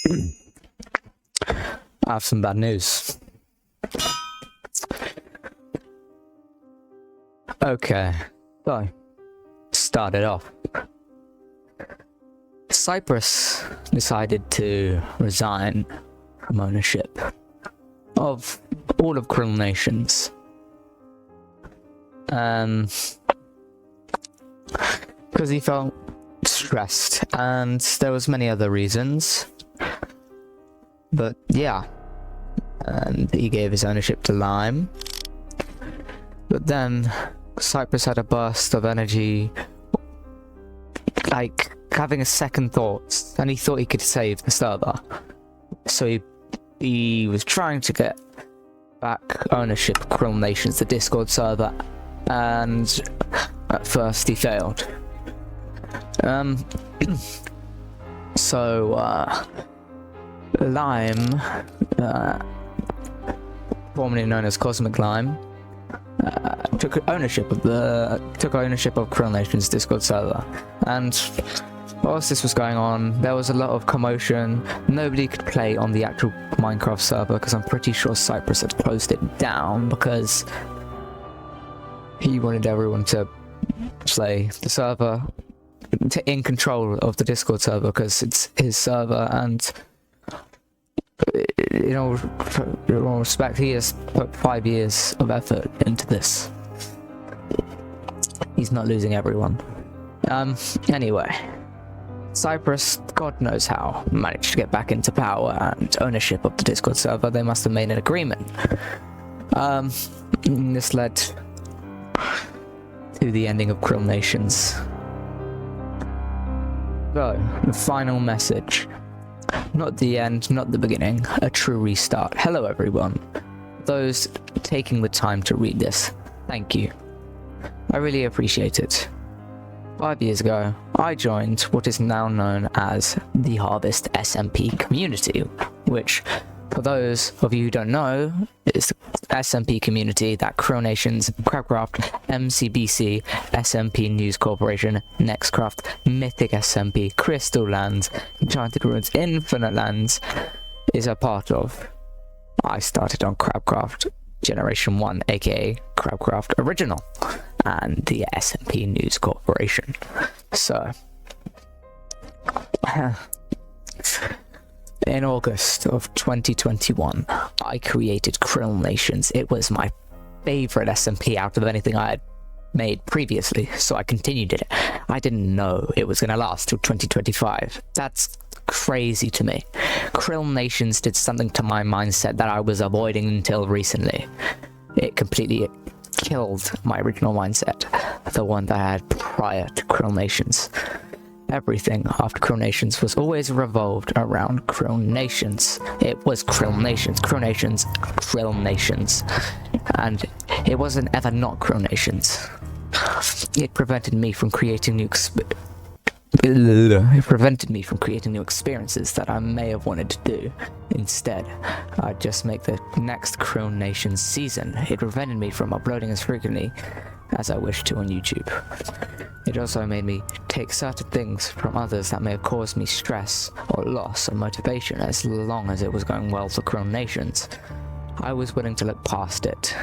I have some bad news. Okay, so start it off. Cyprus decided to resign from ownership of all of Krill Nations. Because he felt stressed, and there was many other reasons. But yeah, and he gave his ownership to Lime. But then Cyprus had a burst of energy, like having a second thoughts, and he thought he could save the server. So he was trying to get back ownership of Krill Nations, the Discord server, and at first he failed. Lime, formerly known as Cosmic Lime, took ownership of Krill Nations Discord server, and whilst this was going on, there was a lot of commotion. Nobody could play on the actual Minecraft server because I'm pretty sure Cyprus had closed it down because he wanted everyone to play the server in control of the Discord server because it's his server, and in all respect, he has put 5 years of effort into this. He's not losing everyone. Anyway, Cyprus, God knows how, managed to get back into power and ownership of the Discord server. They must have made an agreement. This led to the ending of Krill Nations. So, the final message. Not the end, not the beginning, a true restart. Hello everyone. Those taking the time to read this, thank you. I really appreciate it. 5 years ago, I joined what is now known as the Harvest SMP community, which, for those of you who don't know, is the SMP community that Krill Nations, Crabcraft, MCBC, SMP News Corporation, Nextcraft, Mythic SMP, Crystal Lands, Enchanted Ruins, Infinite Lands is a part of. I started on Crabcraft Generation 1, aka Crabcraft Original, and the SMP News Corporation. So, in August of 2021, I created Krill Nations. It was my favorite SMP out of anything I had made previously, so I continued it. I didn't know it was going to last till 2025. That's crazy to me. Krill Nations did something to my mindset that I was avoiding until recently. It completely killed my original mindset, the one that I had prior to Krill Nations. Everything after Krill Nations was always revolved around Krill Nations. It was Krill Nations, Krill Nations, Krill Nations. And it wasn't ever not Krill Nations. It prevented me from creating new experiences that I may have wanted to do. Instead, I'd just make the next Krill Nations season. It prevented me from uploading as frequently as I wished to on YouTube. It also made me take certain things from others that may have caused me stress or loss of motivation as long as it was going well for Krill Nations. I was willing to look past it.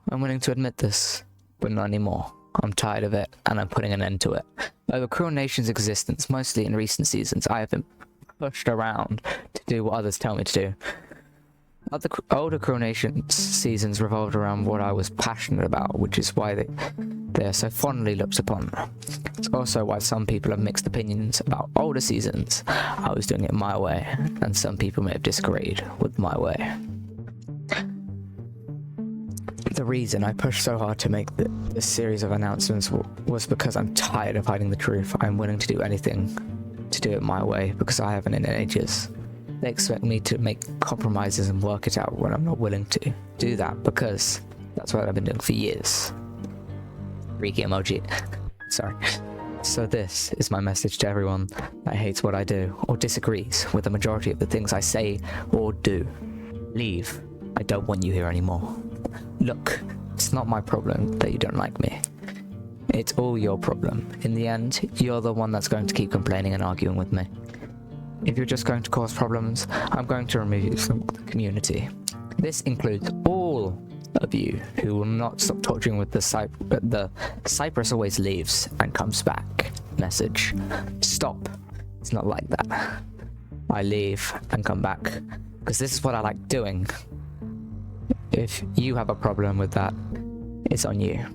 I'm willing to admit this, but not anymore. I'm tired of it, and I'm putting an end to it. Over Krill Nations' existence, mostly in recent seasons, I have been pushed around to do what others tell me to do. Older Krill Nations seasons revolved around what I was passionate about, which is why they are so fondly looked upon. It's also why some people have mixed opinions about older seasons. I was doing it my way, and some people may have disagreed with my way. The reason I pushed so hard to make this series of announcements was because I'm tired of hiding the truth. I'm willing to do anything to do it my way because I haven't in ages. They expect me to make compromises and work it out when I'm not willing to do that because that's what I've been doing for years. Freaky emoji. Sorry. So this is my message to everyone that hates what I do or disagrees with the majority of the things I say or do. Leave. I don't want you here anymore. Look, it's not my problem that you don't like me. It's all your problem. In the end, you're the one that's going to keep complaining and arguing with me. If you're just going to cause problems, I'm going to remove you from the community. This includes all of you who will not stop torturing with the Cypress always leaves and comes back message. Stop. It's not like that. I leave and come back because this is what I like doing. If you have a problem with that, it's on you.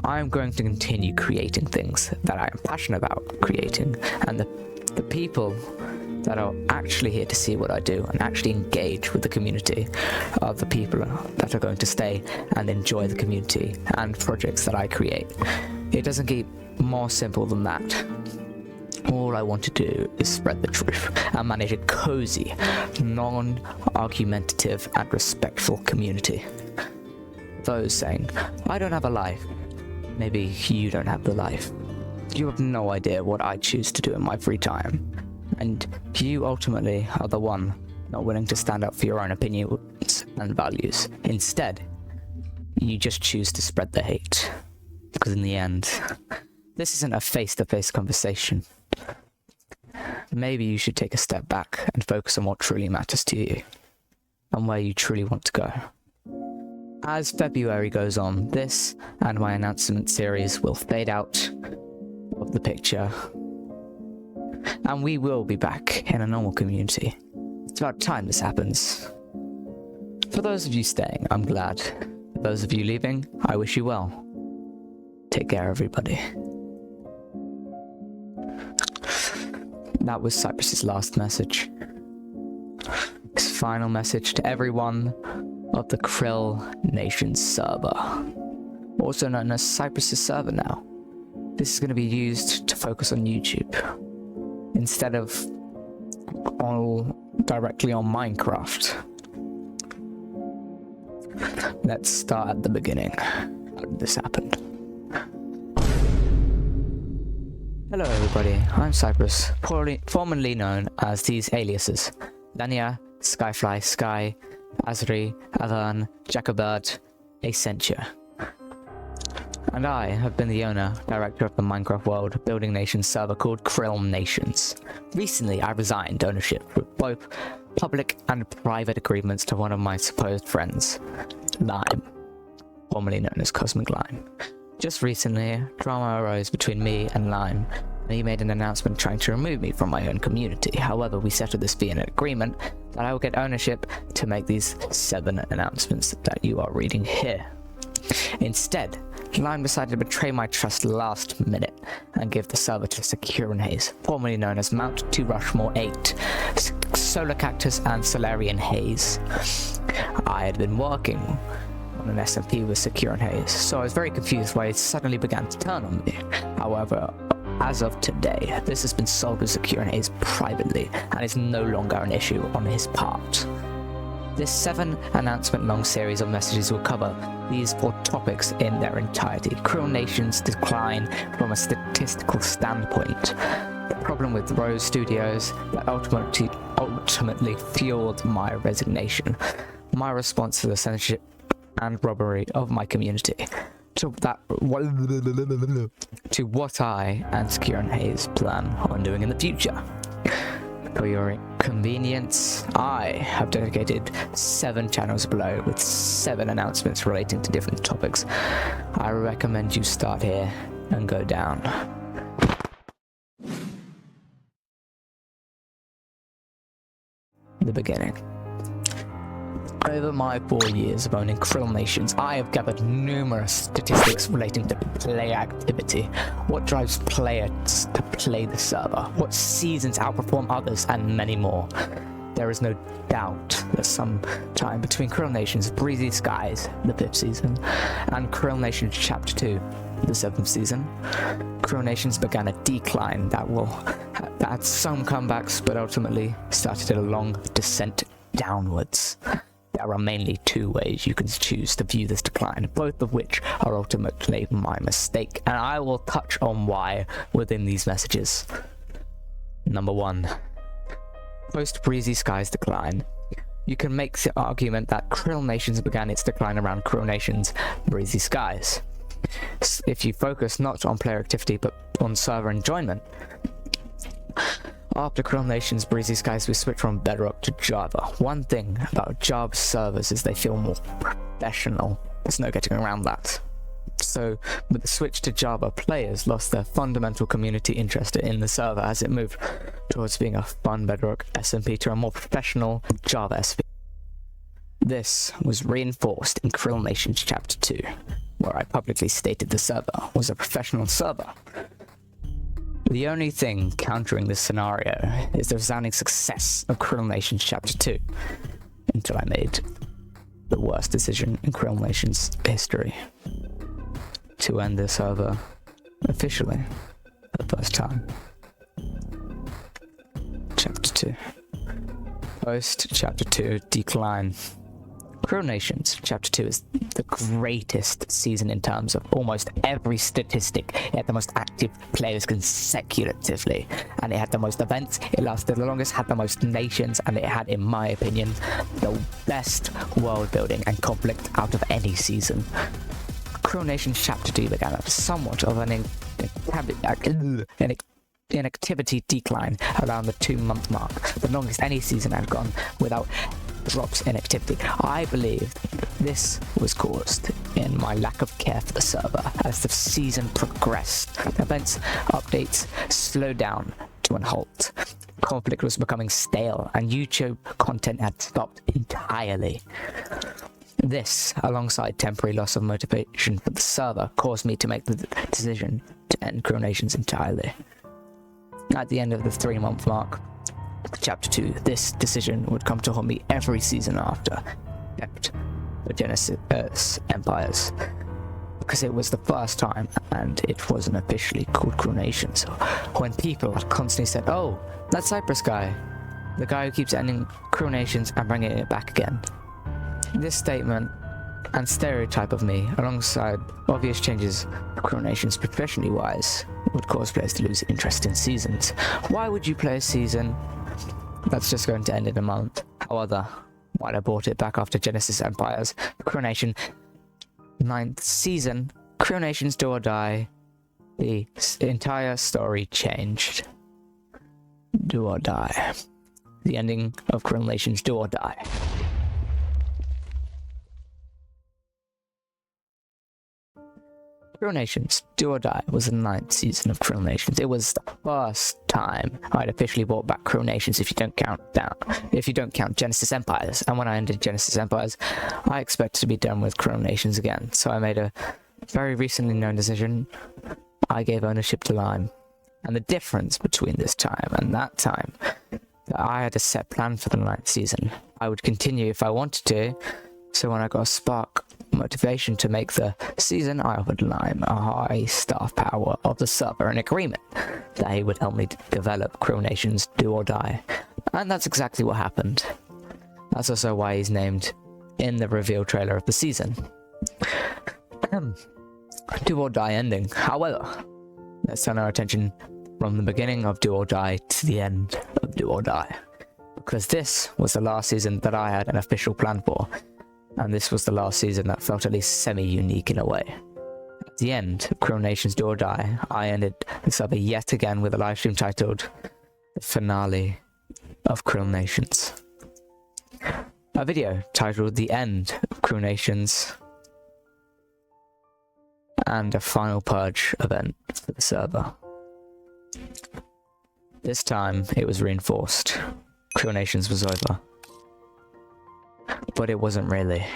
I'm going to continue creating things that I am passionate about creating, and the people that are actually here to see what I do and actually engage with the community are the people that are going to stay and enjoy the community and projects that I create. It doesn't get more simple than that. All I want to do is spread the truth and manage a cozy, non-argumentative and respectful community. Those saying, I don't have a life. Maybe you don't have the life. You have no idea what I choose to do in my free time. And you ultimately are the one not willing to stand up for your own opinions and values. Instead, you just choose to spread the hate. Because in the end, this isn't a face-to-face conversation. Maybe you should take a step back and focus on what truly matters to you and where you truly want to go. As February goes on, this and my announcement series will fade out of the picture, and we will be back in a normal community. It's about time this happens. For those of you staying, I'm glad. For those of you leaving, I wish you well. Take care, everybody. That was Cypress's last message. His final message to everyone of the Krill Nations server, also known as Cypress's server now. This is going to be used to focus on YouTube instead of all directly on Minecraft. Let's start at the beginning. How did this happen? Hello everybody, I'm Cypress, formerly known as these aliases: Lania, Skyfly, Sky, Azri, Avan, Jacobird, Accenture. And I have been the owner, director of the Minecraft World Building Nations server called Krill Nations. Recently I resigned ownership with both public and private agreements to one of my supposed friends, Lime, formerly known as Cosmic Lime. Just recently, drama arose between me and Lime, and he made an announcement trying to remove me from my own community. However, we settled this via an agreement that I will get ownership to make these 7 announcements that you are reading here. Instead, Lime decided to betray my trust last minute and give the server to Secure and Haze, formerly known as Mount 2 Rushmore 8, Solar Cactus and Solarian Haze. I had been working on an SMP with Secure and Haze, so I was very confused why it suddenly began to turn on me. However, as of today, this has been solved with Secure and Haze privately and is no longer an issue on his part. This 7 announcement long series of messages will cover these 4 topics in their entirety. Krill Nations decline from a statistical standpoint, the problem with Rose Studios that ultimately fueled my resignation, my response to the censorship and robbery of my community, to what I and Secure and Haze plan on doing in the future. For your convenience, I have dedicated 7 channels below with 7 announcements relating to different topics. I recommend you start here and go down. The beginning. Over my 4 years of owning Krill Nations, I have gathered numerous statistics relating to player activity, what drives players to play the server, what seasons outperform others, and many more. There is no doubt that some time between Krill Nations Breezy Skies, the 5th season, and Krill Nations Chapter 2, the 7th season, Krill Nations began a decline that had some comebacks, but ultimately started a long descent downwards. There are mainly 2 ways you can choose to view this decline, both of which are ultimately my mistake, and I will touch on why within these messages. Number 1. Post Breezy Skies decline. You can make the argument that Krill Nations began its decline around Krill Nations Breezy Skies. If you focus not on player activity but on server enjoyment, After Krill Nations Breezy Skies, we switched from Bedrock to Java. One thing about Java servers is they feel more professional. There's no getting around that. So, with the switch to Java, players lost their fundamental community interest in the server as it moved towards being a fun Bedrock SMP to a more professional Java SV. This was reinforced in Krill Nations Chapter 2, where I publicly stated the server was a professional server. The only thing countering this scenario is the resounding success of Krill Nations Chapter 2, until I made the worst decision in Krill Nations history, to end the server officially for the first time. Chapter 2. Post Chapter 2 decline. Krill Nations Chapter 2 is the greatest season in terms of almost every statistic. It had the most active players consecutively, and it had the most events, it lasted the longest, had the most nations, and it had, in my opinion, the best world building and conflict out of any season. Krill Nations Chapter 2 began at somewhat of an inactivity decline around the 2-month mark, the longest any season had gone without drops in activity. I believe this was caused in my lack of care for the server as the season progressed. Events, updates slowed down to a halt. Conflict was becoming stale and YouTube content had stopped entirely. This, alongside temporary loss of motivation for the server, caused me to make the decision to end Krill Nations entirely. At the end of the 3-month mark, Chapter 2, this decision would come to haunt me every season after, except for Genesis Empires, because it was the first time and it wasn't officially called Krill Nations. When people had constantly said, "Oh, that Cyprus guy, the guy who keeps ending Krill Nations and bringing it back again." This statement and stereotype of me, alongside obvious changes to Krill Nations professionally wise, would cause players to lose interest in seasons. Why would you play a season that's just going to end in a month? However, while I bought it back after Genesis Empires, Krill Nation 9th season, Krill Nations Do or Die, the entire story changed. Do or Die. The ending of Krill Nations Do or Die. Krill Nations Do or Die was the 9th season of Krill Nations. It was the first time I'd officially brought back Krill Nations if you don't count Genesis Empires. And when I ended Genesis Empires, I expected to be done with Krill Nations again. So I made a very recently known decision. I gave ownership to Lime. And the difference between this time and that time, that I had a set plan for the 9th season. I would continue if I wanted to. So when I got a spark motivation to make the season, I offered Lime a high staff power of the server, an agreement that he would help me develop Krill Nations Do or Die. And that's exactly what happened. That's also why he's named in the reveal trailer of the season. Do or Die ending. However, let's turn our attention from the beginning of Do or Die to the end of Do or Die. Because this was the last season that I had an official plan for. And this was the last season that felt at least semi-unique in a way. At the end of Krill Nations Do or Die, I ended the server yet again with a livestream titled The Finale of Krill Nations. A video titled The End of Krill Nations, and a final purge event for the server. This time it was reinforced. Krill Nations was over. But it wasn't really.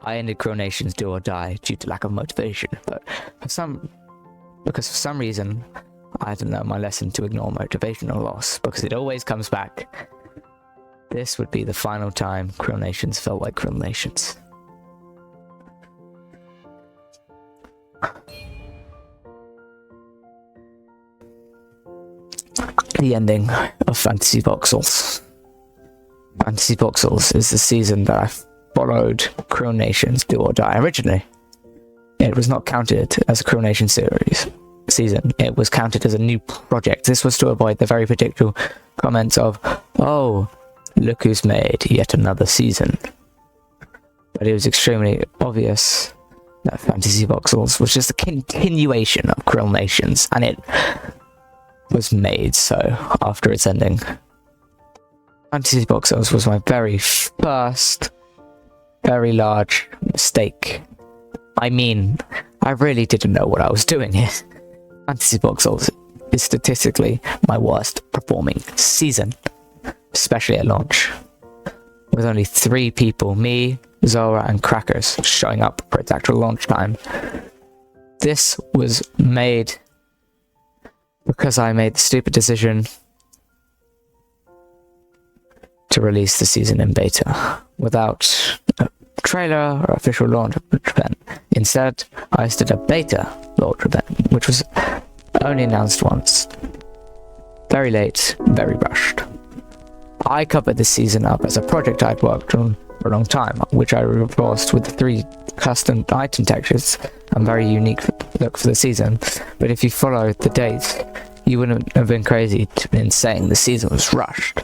I ended Krill Nations Do or Die due to lack of motivation, but because for some reason I had to learn my lesson to ignore motivational loss, because it always comes back. This would be the final time Krill Nations felt like Krill Nations. The ending of Fantasy Voxels. Fantasy Voxels is the season that I followed Krill Nations Do or Die. Originally, it was not counted as a Krill Nation season. It was counted as a new project. This was to avoid the very predictable comments of, "Oh, look who's made yet another season." But it was extremely obvious that Fantasy Voxels was just a continuation of Krill Nations, and it was made so after its ending. Fantasy Voxels was my very first very large mistake. I mean, I really didn't know what I was doing here. Fantasy Voxels is statistically my worst performing season, especially at launch. With only 3 people, me, Zora and Crackers, showing up for its actual launch time. This was made because I made the stupid decision to release the season in beta without a trailer or official launch event. Instead, I hosted a beta launch event, which was only announced once. Very late, very rushed. I covered this season up as a project I'd worked on for a long time, which I reinforced with the 3 custom item textures and very unique look for the season. But if you follow the dates, you wouldn't have been crazy in saying the season was rushed.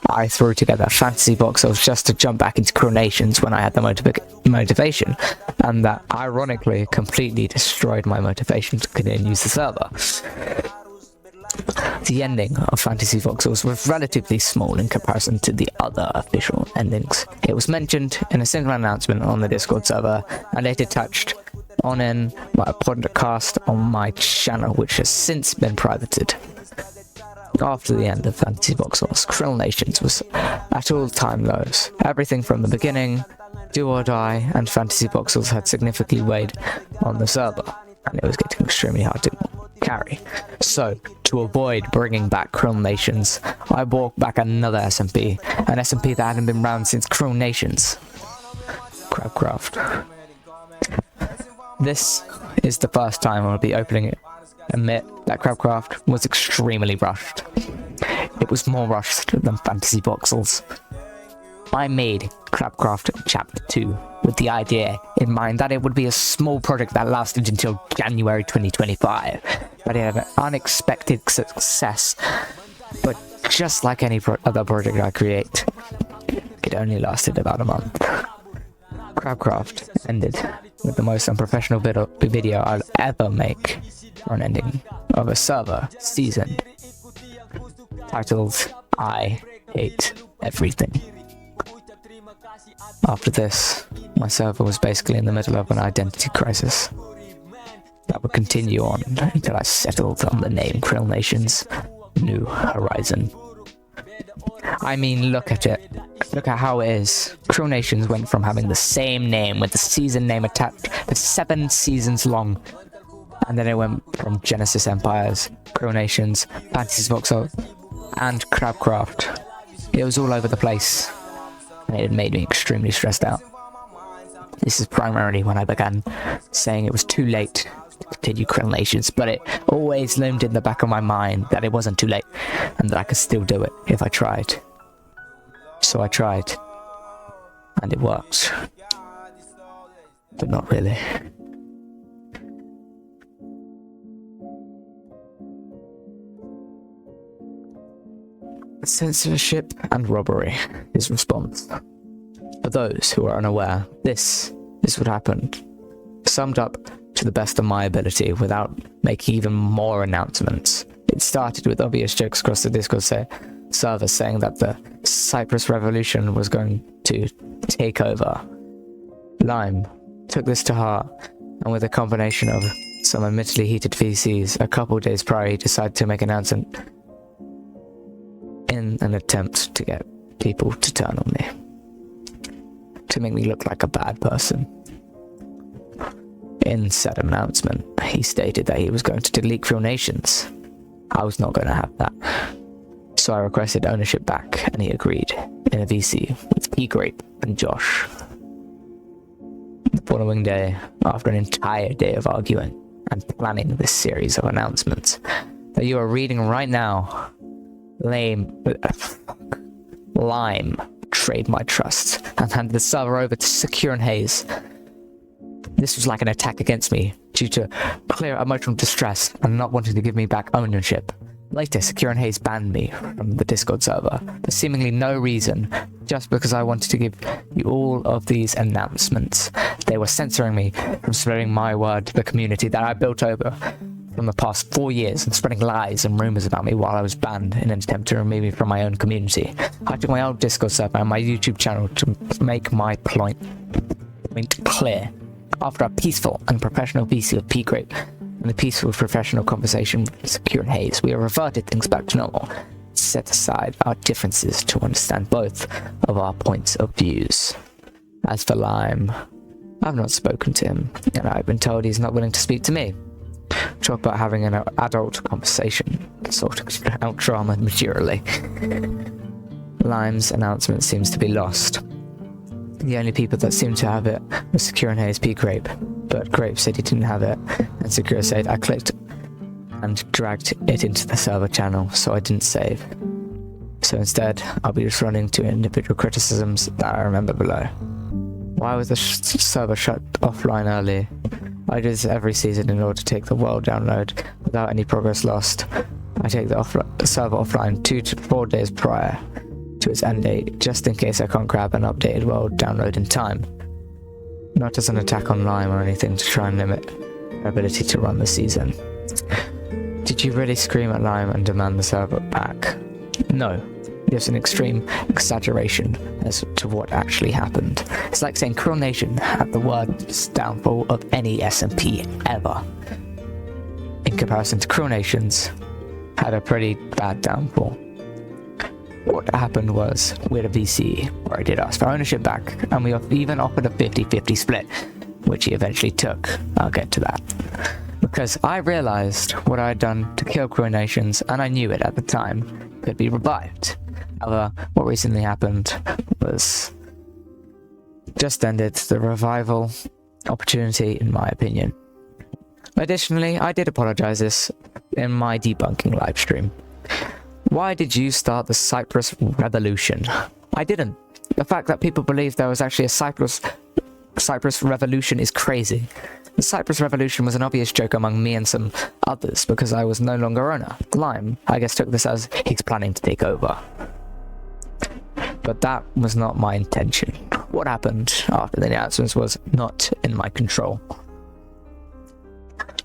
I threw together Fantasy Voxels just to jump back into Krill Nations when I had the motivation, and that ironically completely destroyed my motivation to continue the server. The ending of Fantasy Voxels was relatively small in comparison to the other official endings. It was mentioned in a single announcement on the Discord server, and later touched on in my podcast on my channel, which has since been privated. After the end of Fantasy Voxels, Krill Nations was at all-time lows. Everything from the beginning, Do or Die, and Fantasy Voxels had significantly weighed on the server, and it was getting extremely hard to carry. So, to avoid bringing back Krill Nations, I brought back another SMP, an SMP that hadn't been around since Krill Nations. Crabcraft. This is the first time I'll be opening it. Admit that Crabcraft was extremely rushed. It was more rushed than Fantasy Voxels. I made Crabcraft Chapter 2 with the idea in mind that it would be a small project that lasted until January 2025, but it had an unexpected success. But just like any other project I create, it only lasted about a month. Crabcraft ended with the most unprofessional video I'll ever make for an ending of a server season, titled I Hate Everything. After this, my server was basically in the middle of an identity crisis that would continue on until I settled on the name Krill Nations New Horizon. I mean, look at it. Look at how it is. Krill Nations went from having the same name with the season name attached for 7 seasons long, and then it went from Genesis Empires, Krill Nations, Fantasy Voxel, and Crabcraft. It was all over the place, and it made me extremely stressed out. This is primarily when I began saying it was too late to continue Krill Nations, but it always loomed in the back of my mind that it wasn't too late, and that I could still do it if I tried. So I tried, and it worked. But not really. Censorship and robbery is response. For those who are unaware, this is what happened. Summed up to the best of my ability without making even more announcements. It started with obvious jokes across the Discord server saying that the Cyprus Revolution was going to take over. Lime took this to heart, and with a combination of some admittedly heated VCs, a couple days prior he decided to make an announcement in an attempt to get people to turn on me, to make me look like a bad person. In said announcement, he stated that he was going to delete Krill Nations. I was not going to have that, so I requested ownership back, and he agreed in a VC with P-Grape and Josh. The following day, after an entire day of arguing and planning this series of announcements that you are reading right now, Lime betrayed my trust and handed the server over to Secure and Hayes. This was like an attack against me due to clear emotional distress and not wanting to give me back ownership. Later, Secure and Hayes banned me from the Discord server for seemingly no reason, just because I wanted to give you all of these announcements. They were censoring me from spreading my word to the community that I built over from the past 4 years and spreading lies and rumors about me while I was banned in an attempt to remove me from my own community. I took my old Discord server and my YouTube channel to make my point clear. After a peaceful and professional VC with P Grape and a peaceful professional conversation with Secure and Hayes, we have reverted things back to normal. Set aside our differences to understand both of our points of views. As for Lime, I've not spoken to him, and I've been told he's not willing to speak to me. Talk about having an adult conversation, sorting out drama maturely. Lime's announcement seems to be lost. The only people that seemed to have it was Secure and Hayes P Grape, but Grape said he didn't have it, and Secure said I clicked and dragged it into the server channel, so I didn't save. So instead, I'll be just running to individual criticisms that I remember below. Why was the server shut offline early? I do this every season in order to take the world download without any progress lost. I take the server offline 2 to 4 days prior to its end date, just in case I can't grab an updated world download in time. Not as an attack on Lime or anything to try and limit their ability to run the season. Did you really scream at Lime and demand the server back? No. There's an extreme exaggeration as to what actually happened. It's like saying Krill Nation had the worst downfall of any SMP ever. In comparison to Krill Nations, had a pretty bad downfall. What happened was, we had a VC where I did ask for ownership back, and we even offered a 50-50 split, which he eventually took. I'll get to that. Because I realized what I had done to kill Krill Nations, and I knew it at the time could be revived. However, what recently happened was just ended the revival opportunity, in my opinion. Additionally, I did apologize this in my debunking livestream. Why did you start the Cyprus Revolution? I didn't. The fact that people believe there was actually a Cyprus Revolution is crazy. The Cyprus Revolution was an obvious joke among me and some others because I was no longer owner. Lime, I guess, took this as he's planning to take over. But that was not my intention. What happened after the announcements was not in my control.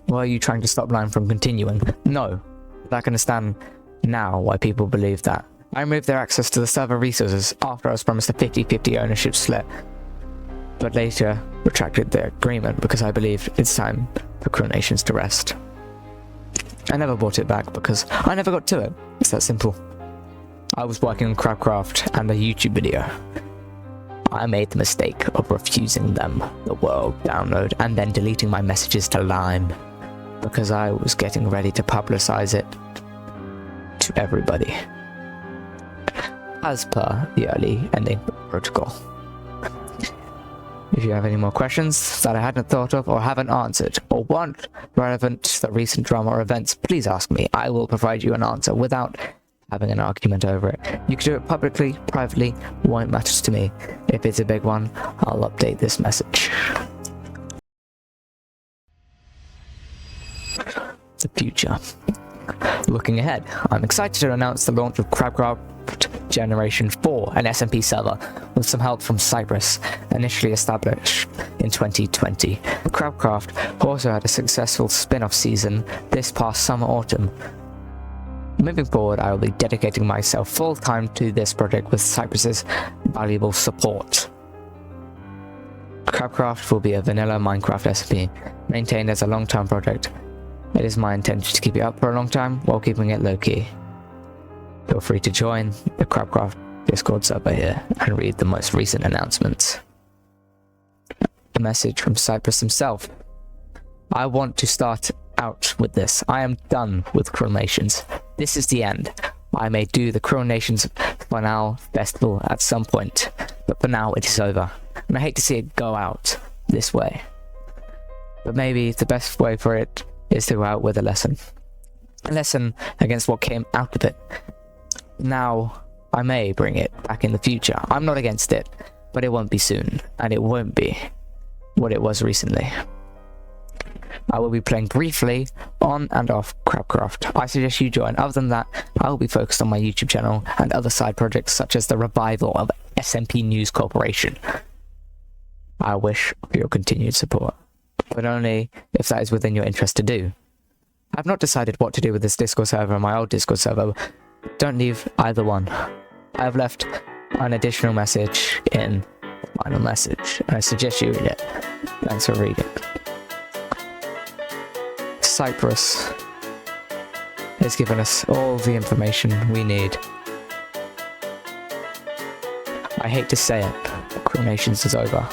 Were you trying to stop Lime from continuing? No. But I can understand now why people believe that. I removed their access to the server resources after I was promised a 50-50 ownership split, but later retracted their agreement because I believed it's time for Krill Nations to rest. I never bought it back because I never got to it. It's that simple. I was working on Crabcraft and the YouTube video. I made the mistake of refusing them the world download and then deleting my messages to Lime because I was getting ready to publicize it to everybody, as per the early ending protocol. If you have any more questions that I hadn't thought of or haven't answered, or want relevant to the recent drama or events, please ask me. I will provide you an answer without having an argument over it. You can do it publicly, privately, won't matter to me. If it's a big one, I'll update this message. The future. Looking ahead, I'm excited to announce the launch of Crabcraft Generation 4, an SMP server with some help from Cyprus, initially established in 2020. Crabcraft also had a successful spin-off season this past summer-autumn. Moving forward, I will be dedicating myself full-time to this project with Cyprus's valuable support. Crabcraft will be a vanilla Minecraft SMP, maintained as a long-term project. It is my intention to keep it up for a long time while keeping it low-key. Feel free to join the Crabcraft Discord server here and read the most recent announcements. A message from Cyprus himself. I want to start out with this. I am done with Krill Nations. This is the end. I may do the Krill Nations Final Festival at some point, but for now it is over. And I hate to see it go out this way. But maybe the best way for it is to go out with a lesson. A lesson against what came out of it. Now, I may bring it back in the future. I'm not against it, but it won't be soon, and it won't be what it was recently. I will be playing briefly on and off Crabcraft. I suggest you join. Other than that, I will be focused on my YouTube channel and other side projects such as the revival of SMP News Corporation. I wish for your continued support, but only if that is within your interest to do. I've not decided what to do with this Discord server and my old Discord server. Don't leave either one. I've left an additional message in final message. I suggest you read it. Thanks for reading. Cyprus has given us all the information we need. I hate to say it, Krill Nations is over.